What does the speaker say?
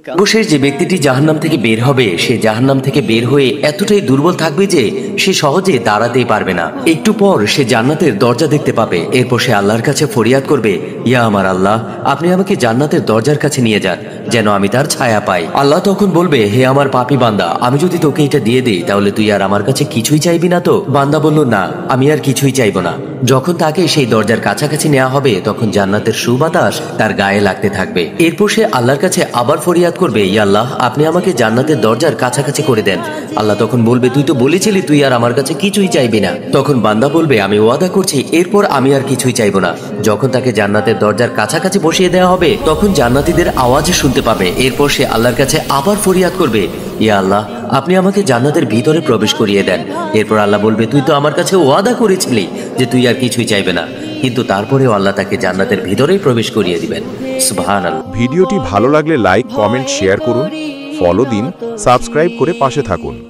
সর্বশেষ যে ব্যক্তিটি জাহান্নাম থেকে বের হবে সে জাহান্নাম থেকে বের হয়ে এতটাই দুর্বল থাকবে যে সে সহজে দাঁড়াতেই পারবে না। একটু পর সে জান্নাতের দরজা দেখতে পাবে। এরপর সে আল্লাহর কাছে ফরিয়াদ করবে, ইয়া আমার আল্লাহ, আপনি আমাকে জান্নাতের দরজার কাছে নিয়ে যান যেন আমি তার ছায়া পাই। আল্লাহ তখন বলবে, হে আমার পাপী বান্দা, আমি যদি তোকে এটা দিয়ে দিই তাহলে তুই আর আমার কাছে কিছুই চাইবি না তো? বান্দা বলল, না, আমি আর কিছুই চাইবো না। যখন তাকে সেই দরজার কাছাকাছি নেওয়া হবে তখন জান্নাতের সুবাতাস তার গায়ে লাগতে থাকবে। এরপর সে আল্লাহর কাছে আবার ফরিয়াদ করবে, ইয়া আল্লাহ, আপনি আমাকে জান্নাতের দরজার কাছাকাছি করে দেন। আল্লাহ তখন বলবে, তুই তো বলেছিলি তুই আর আমার কাছে কিছুই চাইবি না। তখন বান্দা বলবে, আমি ওয়াদা করছি এরপর আমি আর কিছুই চাইবো না। যখন তাকে জান্নাতের দরজার কাছাকাছি বসিয়ে দেওয়া হবে তখন জান্নাতীদের আওয়াজ শুনতে পাবে। এরপর সে আল্লাহর কাছে আবার ফরিয়াদ করবে, ইয়া আল্লাহ, আপনি আমাকে জান্নাতের ভিতরে প্রবেশ করিয়ে দেন। এরপর আল্লাহ বলবে, তুই তো আমার কাছে ওয়াদা করেছিলি যে তুই আর কিছুই চাইবে না। কিন্তু তারপরেও আল্লাহ তাকে জান্নাতের ভিতরেই প্রবেশ করিয়ে দিবেন। সুবহানাল্লাহ। ভিডিওটি ভালো লাগলে লাইক, কমেন্ট, শেয়ার করুন, ফলো দিন, সাবস্ক্রাইব করে পাশে থাকুন।